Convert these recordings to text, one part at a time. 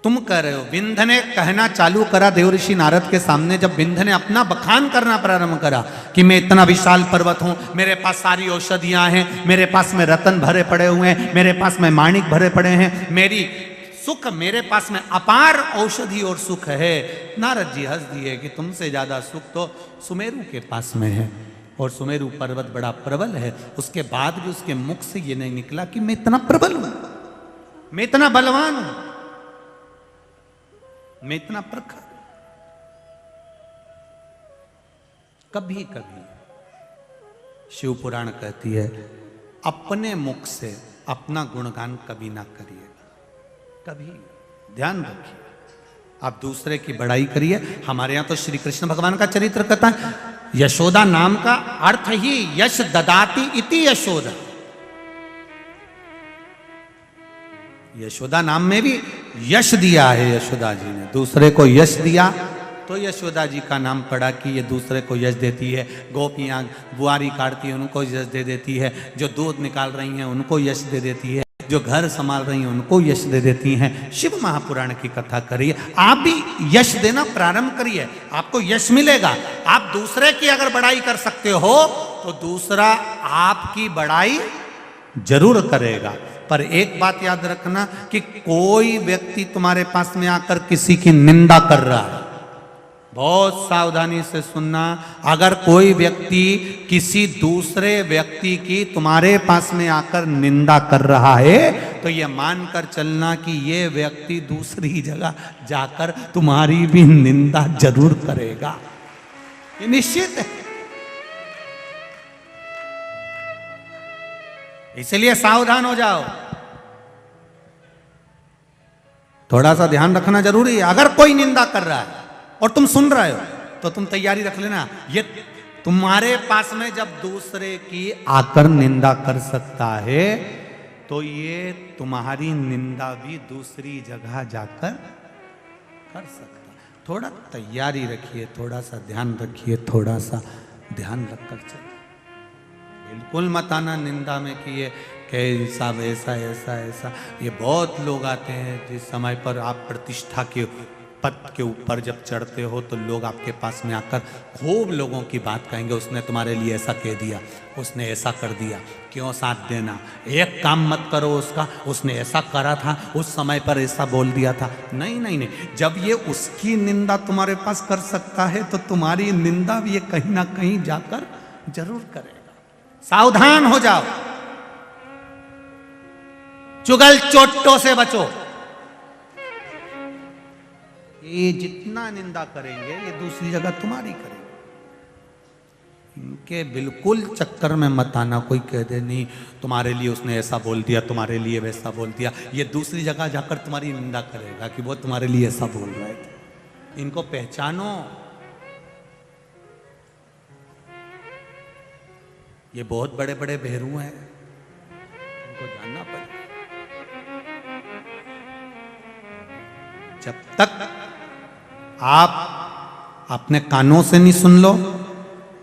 तुम कह रहे हो। विंध ने कहना चालू करा देवऋषि नारद के सामने, जब विंध ने अपना बखान करना प्रारंभ करा कि मैं इतना विशाल पर्वत हूं, मेरे पास सारी औषधियां हैं, मेरे पास में रतन भरे पड़े हुए हैं, मेरे पास में माणिक भरे पड़े हैं, मेरी सुख, मेरे पास में अपार औषधि और सुख है। नारद जी हंस दिए कि तुमसे ज्यादा सुख तो सुमेरु के पास में है, और सुमेरु पर्वत बड़ा प्रबल है। उसके बाद भी उसके मुख से ये नहीं निकला कि मैं इतना प्रबल हूं, मैं इतना बलवान हूं, मैं इतना प्रखर। कभी कभी शिव पुराण कहती है, अपने मुख से अपना गुणगान कभी ना करिएगा, कभी ध्यान रखिए। आप दूसरे की बड़ाई करिए। हमारे यहां तो श्री कृष्ण भगवान का चरित्र कहता है, यशोदा नाम का अर्थ ही यश ददाती इति यशोदा। यशोदा नाम में भी यश दिया है यशोदा जी ने, दूसरे को यश दिया तो यशोदा जी का नाम पड़ा कि ये दूसरे को यश देती है। गोपियां बुआरी काटती है उनको यश दे देती है, जो दूध निकाल रही हैं उनको यश दे देती है, जो घर संभाल रही हैं उनको यश दे देती हैं। शिव महापुराण की कथा करिए, आप भी यश देना प्रारंभ करिए, आपको यश मिलेगा। आप दूसरे की अगर बड़ाई कर सकते हो तो दूसरा आपकी बड़ाई जरूर करेगा। पर एक बात याद रखना कि कोई व्यक्ति तुम्हारे पास में आकर किसी की निंदा कर रहा है, बहुत सावधानी से सुनना। अगर कोई व्यक्ति किसी दूसरे व्यक्ति की तुम्हारे पास में आकर निंदा कर रहा है तो यह मानकर चलना कि यह व्यक्ति दूसरी जगह जाकर तुम्हारी भी निंदा जरूर करेगा, ये निश्चित है। इसलिए सावधान हो जाओ, थोड़ा सा ध्यान रखना जरूरी है। अगर कोई निंदा कर रहा है और तुम सुन रहे हो तो तुम तैयारी रख लेना, ये तुम्हारे पास में जब दूसरे की आकर निंदा कर सकता है तो ये तुम्हारी निंदा भी दूसरी जगह जाकर कर सकता है। थोड़ा तैयारी रखिए, थोड़ा सा ध्यान रखिए, थोड़ा सा ध्यान रखकर चलिए। बिल्कुल मत आना निंदा में कि ये साहब ऐसा ऐसा ऐसा। ये बहुत लोग आते हैं जिस समय पर आप प्रतिष्ठा के पद के ऊपर जब चढ़ते हो तो लोग आपके पास में आकर खूब लोगों की बात कहेंगे, उसने तुम्हारे लिए ऐसा कह दिया, उसने ऐसा कर दिया, क्यों साथ देना, एक काम मत करो उसका, उसने ऐसा करा था, उस समय पर ऐसा बोल दिया था। नहीं नहीं नहीं, जब ये उसकी निंदा तुम्हारे पास कर सकता है तो तुम्हारी निंदा भी ये कहीं ना कहीं जाकर जरूर करेगा। सावधान हो जाओ, चुगल चोटों से बचो। ये जितना निंदा करेंगे ये दूसरी जगह तुम्हारी करेंगे, इनके बिल्कुल चक्कर में मत आना। कोई कह दे नहीं तुम्हारे लिए उसने ऐसा बोल दिया, तुम्हारे लिए वैसा बोल दिया, ये दूसरी जगह जाकर तुम्हारी निंदा करेगा कि वो तुम्हारे लिए ऐसा बोल रहे थे। इनको पहचानो, ये बहुत बड़े बड़े भेरू हैं, इनको जानना पड़ेगा। जब तक आप अपने कानों से नहीं सुन लो,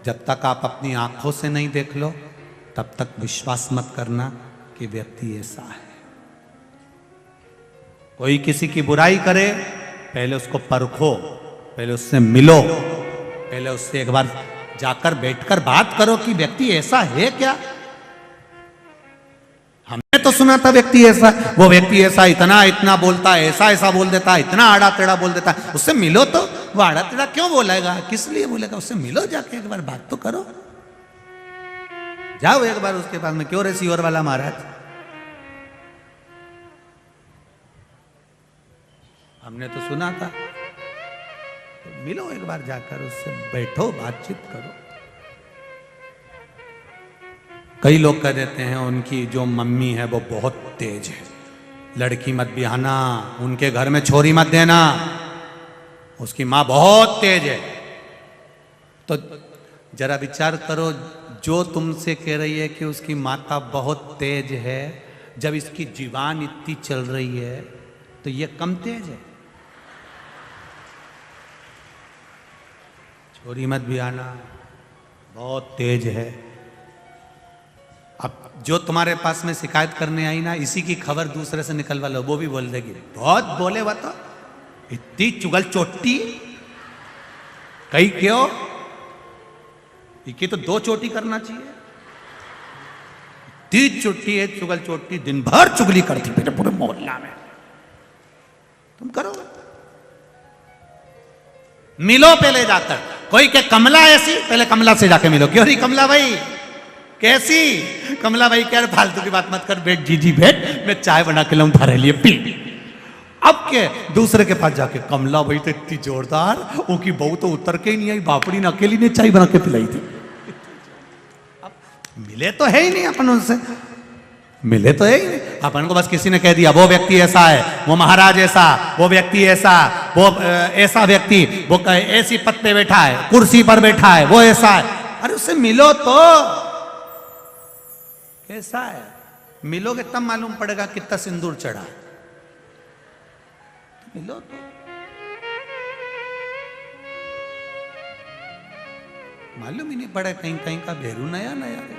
जब तक आप अपनी आंखों से नहीं देख लो, तब तक विश्वास मत करना कि व्यक्ति ऐसा है। कोई किसी की बुराई करे, पहले उसको परखो, पहले उससे मिलो, पहले उससे एक बार जाकर बैठकर बात करो कि व्यक्ति ऐसा है क्या। हमने तो सुना था व्यक्ति ऐसा, वो व्यक्ति ऐसा इतना इतना बोलता है, ऐसा ऐसा बोल देता है, इतना आड़ा टेढ़ा बोल देता है। उससे मिलो तो वो आड़ा टेढ़ा क्यों बोलेगा, किस लिए बोलेगा, उससे मिलो, जाके एक बार बात तो करो। जाओ एक बार उसके पास में, क्यों रे सीवर वाला महाराज, हमने तो सुना था। तो मिलो एक बार जाकर, उससे बैठो, बातचीत करो। कई लोग कह देते हैं उनकी जो मम्मी है वो बहुत तेज है, लड़की मत ब्याहना, उनके घर में छोरी मत देना, उसकी माँ बहुत तेज है। तो जरा विचार करो, जो तुमसे कह रही है कि उसकी माता बहुत तेज है, जब इसकी जीवान इतनी चल रही है तो ये कम तेज है। छोरी मत ब्याहना, बहुत तेज है। अब जो तुम्हारे पास में शिकायत करने आई ना, इसी की खबर दूसरे से निकलवा लो, वो भी बोल देगी बहुत बोले, वो तो इतनी चुगल चोटी कहीं क्यों, तो 2 चोटी करना चाहिए। 3 चोटी है चुगल चोटी, दिन भर चुगली करती फिर पूरे मोहल्ला में। तुम करो, मिलो पहले जाकर। कोई के कमला ऐसी, पहले कमला से जाके मिलो। क्यों नहीं कमला भाई कैसी? कमला भाई कह रहे फालतू की बात मत कर, बैठ जीजी बैठ, मैं चाय बना के लाऊं तुम्हारे लिए पी। अब के दूसरे के पास जाके, कमला भाई तो इतनी जोरदार, उनकी बहू तो उतर के ही नहीं आई, बापड़ी ने अकेली ने चाय बना के पिलाई थी। अब मिले तो है ही नहीं अपन उनसे, मिले तो है ही नहीं अपन को। बस किसी ने कह दिया वो व्यक्ति ऐसा है, वो महाराज ऐसा, वो व्यक्ति ऐसा, वो ऐसा व्यक्ति, वो ऐसी पद पे बैठा है, कुर्सी पर बैठा है, वो ऐसा है। अरे उससे मिलो तो, कैसा है? मिलोगे तब मालूम पड़ेगा कितना सिंदूर चढ़ा। मिलो तो, मालूम ही नहीं पड़ा, कहीं कहीं का भेरू नया नया है।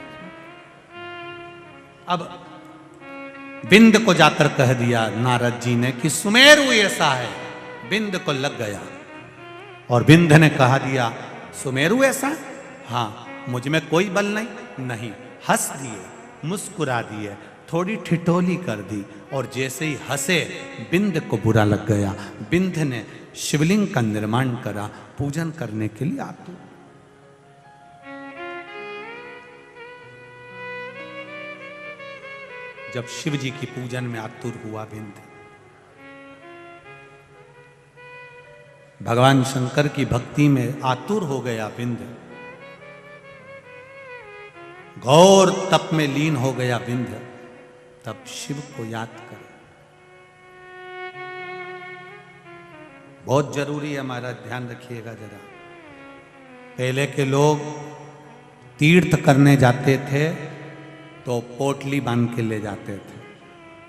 अब बिंद को जाकर कह दिया नारद जी ने कि सुमेरु ऐसा है। बिंद को लग गया और बिंद ने कहा दिया सुमेरु ऐसा, हाँ मुझ में कोई बल नहीं। नहीं, हंस दिए, मुस्कुरा दिए, थोड़ी ठिठोली कर दी, और जैसे ही हंसे बिंद को बुरा लग गया। बिंद ने शिवलिंग का निर्माण करा पूजन करने के लिए आतुर। जब शिव जी की पूजन में आतुर हुआ बिंद, भगवान शंकर की भक्ति में आतुर हो गया बिंद, घोर तप में लीन हो गया बिंद, तब शिव को याद कर। बहुत जरूरी है, हमारा ध्यान रखिएगा जरा। पहले के लोग तीर्थ करने जाते थे तो पोटली बांध के ले जाते थे।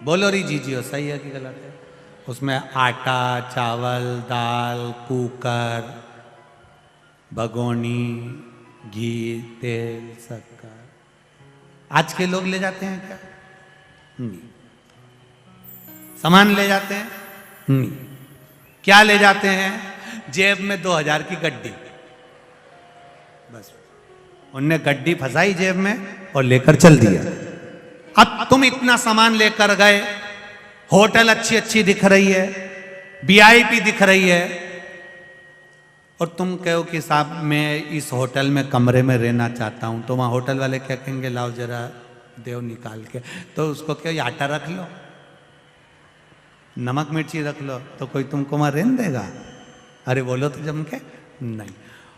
बोलो री जीजियो, सही है कि गलत है? उसमें आटा, चावल, दाल, कुकर, भगोनी, घी, तेल, शक्कर। आज के लोग ले जाते हैं क्या? नहीं। सामान ले जाते हैं? नहीं। क्या ले जाते हैं? जेब में 2000 की गड्डी, बस उनने गड्डी फंसाई जेब में और लेकर चल दिया। अब तुम इतना सामान लेकर गए, होटल अच्छी अच्छी दिख रही है, वीआईपी दिख रही है, और तुम कहो कि साहब मैं इस होटल में कमरे में रहना चाहता हूं, तो वहां होटल वाले क्या कहेंगे, लाओ जरा देव निकाल के। तो उसको क्या, आटा रख लो, नमक मिर्ची रख लो, तो कोई तुमको वहां रहने देगा? अरे बोलो तो जम के नहीं।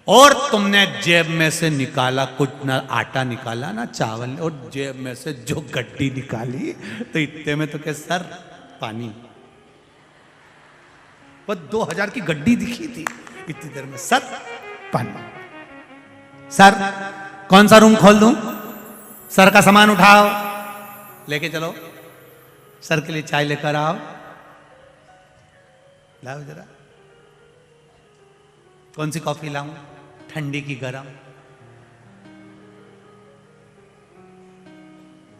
और तुमने जेब में से निकाला कुछ, ना आटा निकाला ना चावल, और जेब में से जो गड्डी निकाली, तो इतने में तो क्या सर पानी। वो 2000 की गड्डी दिखी थी, इतनी देर में सर पानी। सर कौन सा रूम खोल दूं? सर का सामान उठाओ, लेके चलो, सर के लिए चाय लेकर आओ, लाओ जरा। कौन सी कॉफी लाऊं, ठंडी की गरम?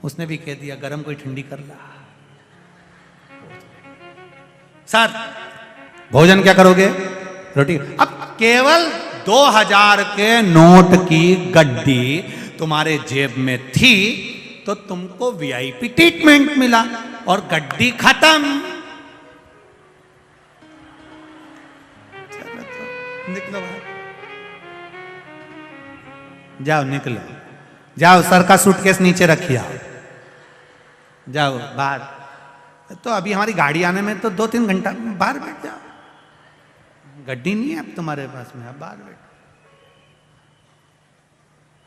उसने भी कह दिया गरम कोई ठंडी कर ला। सर भोजन क्या करोगे? रोटी। अब केवल 2000 के नोट की गड्डी तुम्हारे जेब में थी तो तुमको वीआईपी ट्रीटमेंट मिला, और गड्डी खत्म। निकलो बाहर, जाओ निकलो, जाओ सर का सूटकेस नीचे रखिए, आओ जाओ बाहर। तो अभी हमारी गाड़ी आने में तो 2-3 घंटा, बाहर बैठ जाओ, गड्डी नहीं है अब तुम्हारे पास में, अब बाहर बैठ।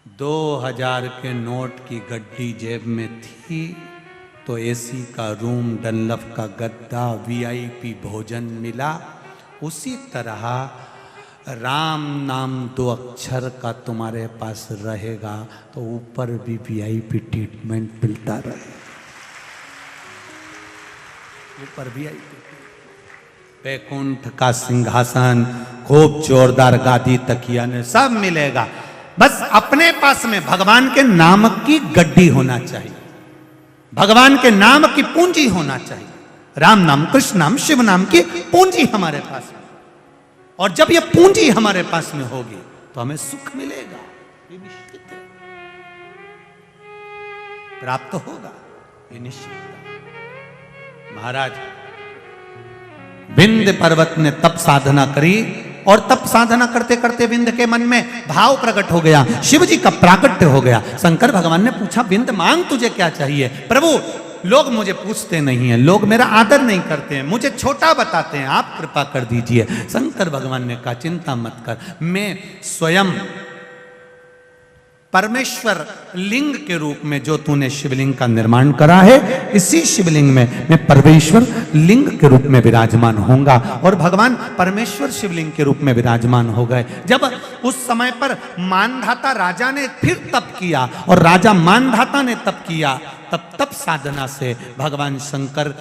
2000 के नोट की गड्डी जेब में थी तो एसी का रूम, डनलफ का गद्दा, वीआईपी भोजन मिला। उसी तरह राम नाम 2 अक्षर का तुम्हारे पास रहेगा तो ऊपर भी वीआईपी ट्रीटमेंट मिलता रहे, ऊपर वीआईपी, वैकुंठ का सिंहासन, खूब जोरदार गादी, तकिया ने सब मिलेगा। बस अपने पास में भगवान के नाम की गड्डी होना चाहिए, भगवान के नाम की पूंजी होना चाहिए। राम नाम, कृष्ण नाम, शिव नाम की पूंजी हमारे पास में। और जब ये पूंजी हमारे पास में होगी तो हमें सुख मिलेगा, ये निश्चित है, प्राप्त होगा, ये निश्चित है। महाराज विंध्य पर्वत ने तप साधना करी और तप साधना करते करते विंध्य के मन में भाव प्रकट हो गया, शिव जी का प्राकट्य हो गया। शंकर भगवान ने पूछा, विंध्य मांग तुझे क्या चाहिए? प्रभु लोग मुझे पूछते नहीं हैं, लोग मेरा आदर नहीं करते हैं, मुझे छोटा बताते हैं, आप कृपा कर दीजिए। शंकर भगवान ने कहा, चिंता मत कर, मैं स्वयं परमेश्वर लिंग के रूप में जो तूने शिवलिंग का निर्माण करा है, इसी शिवलिंग में मैं परमेश्वर लिंग के रूप में विराजमान होऊंगा। और भगवान परमेश्वर शिवलिंग के रूप में विराजमान हो गए। जब उस समय पर मानधाता राजा ने फिर तप किया और राजा मानधाता ने तप किया, तब तप साधना से भगवान शंकर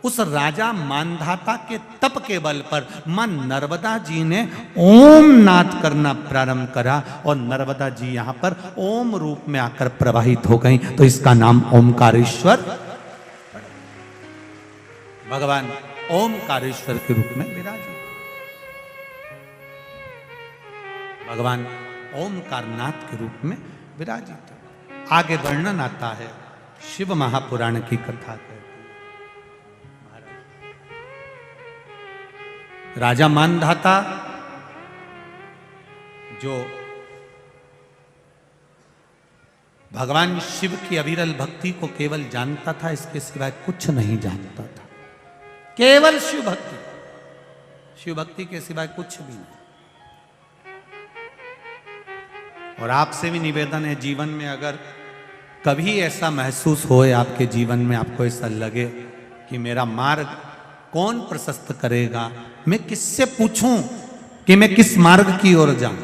उस राजा मानधाता के तप के बल पर मां नर्मदा जी ने ओम नाद करना प्रारंभ करा और नर्मदा जी यहां पर ओम रूप में आकर प्रवाहित हो गई, तो इसका नाम ओमकारेश्वर। भगवान ओमकारेश्वर के रूप में विराजित, भगवान ओमकारनाथ के रूप में विराजित। आगे वर्णन आता है, शिव महापुराण की कथा कहती है, राजा मानधाता जो भगवान शिव की अविरल भक्ति को केवल जानता था, इसके सिवाय कुछ नहीं जानता था, केवल शिव भक्ति, शिव भक्ति के सिवाय कुछ भी नहीं। और आपसे भी निवेदन है, जीवन में अगर कभी ऐसा महसूस होए आपके जीवन में, आपको ऐसा लगे कि मेरा मार्ग कौन प्रशस्त करेगा, मैं किससे पूछूं कि मैं किस मार्ग की ओर जाऊं,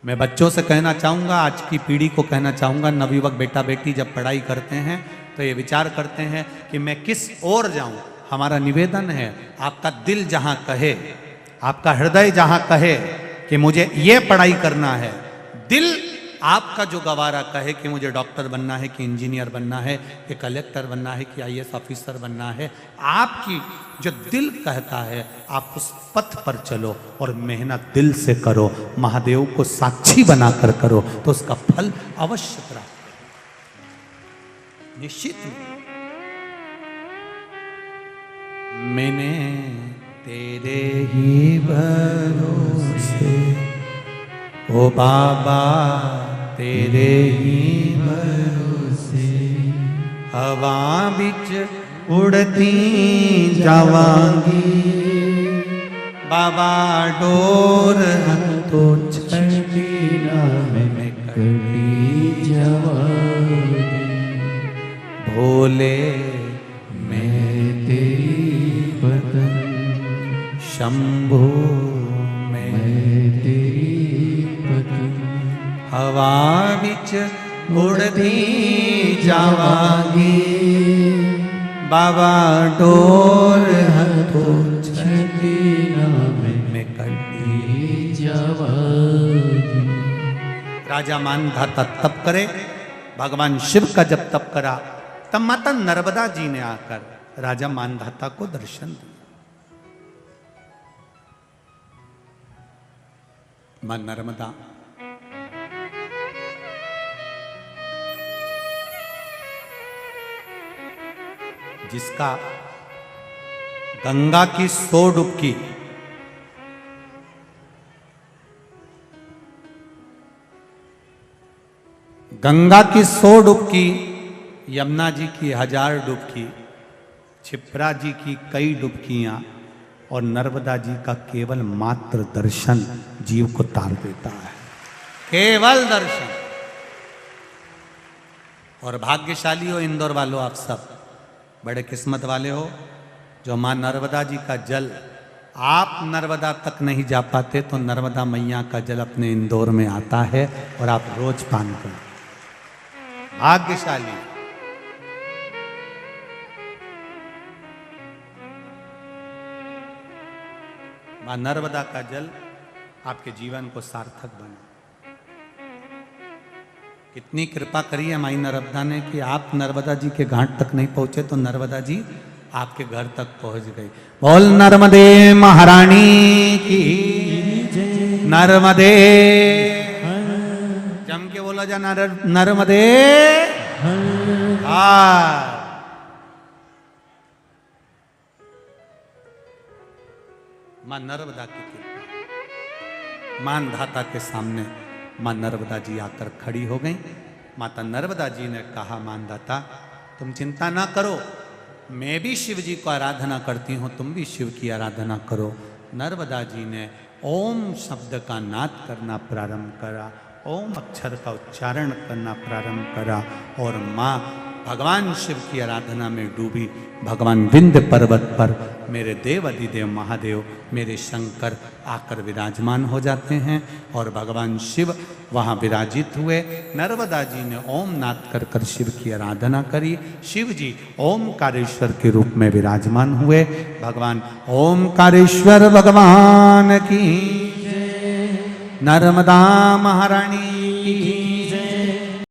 मैं बच्चों से कहना चाहूंगा, आज की पीढ़ी को कहना चाहूंगा, नवयुवक बेटा बेटी जब पढ़ाई करते हैं तो ये विचार करते हैं कि मैं किस ओर जाऊं। हमारा निवेदन है, आपका दिल जहां कहे, आपका हृदय जहां कहे कि मुझे ये पढ़ाई करना है, दिल आपका जो गवारा कहे कि मुझे डॉक्टर बनना है, कि इंजीनियर बनना है, कि कलेक्टर बनना है, कि आईएएस ऑफिसर बनना है, आपकी जो दिल कहता है आप उस पथ पर चलो और मेहनत दिल से करो, महादेव को साक्षी बनाकर करो, तो उसका फल अवश्य प्राप्त निश्चित। मैंने तेरे ही भरोसे ओ बाबा, तेरे ही भरोसे हवा बिच उड़ती जावांगी, बाबा डोर तो छड़ी ना मैं कड़ी जावांगी, भोले मैं तेरी बदन, शंभो मैं तेरी बदन, हवा बिच उड़ती जावांगी, बाबा डोर हथों छड़ी ना मैं कड़ी जावांगी। राजा मानधाता तप करे, भगवान शिव का जब तप करा तब माता नर्मदा जी ने आकर राजा मानधाता को दर्शन दिया। मां नर्मदा जिसका गंगा की 100 डुबकी, गंगा की 100 डुबकी, यमुना जी की 1000 डुबकी, क्षिप्रा जी की कई डुबकियां और नर्मदा जी का केवल मात्र दर्शन जीव को तार देता है, केवल दर्शन। और भाग्यशाली हो इंदौर वालों, आप सब बड़े किस्मत वाले हो जो मां नर्मदा जी का जल, आप नर्मदा तक नहीं जा पाते तो नर्मदा मैया का जल अपने इंदौर में आता है और आप रोज पान करें, भाग्यशाली। मां नर्मदा का जल आपके जीवन को सार्थक बने। कितनी कृपा करी है माई नर्मदा ने कि आप नर्मदा जी के घाट तक नहीं पहुंचे तो नर्मदा जी आपके घर तक पहुंच गई। बोल नर्मदे महारानी की, नर्मदे, जम के बोला जा नर्मदे। मां नर्मदा की कृपा, मानधाता के सामने मां नर्मदा जी आकर खड़ी हो गई। माता नर्मदा जी ने कहा, मानधाता तुम चिंता ना करो, मैं भी शिव जी को आराधना करती हूँ, तुम भी शिव की आराधना करो। नर्मदा जी ने ओम शब्द का नाद करना प्रारंभ करा, ओम अक्षर का उच्चारण करना प्रारंभ करा और माँ भगवान शिव की आराधना में डूबी। भगवान विंध्य पर्वत पर मेरे देव अधिदेव महादेव, मेरे शंकर आकर विराजमान हो जाते हैं और भगवान शिव वहाँ विराजित हुए। नर्मदा जी ने ओम नाद कर कर शिव की आराधना करी। शिव जी ओमकारेश्वर के रूप में विराजमान हुए। भगवान ओमकारेश्वर भगवान की, नर्मदा महारानी की।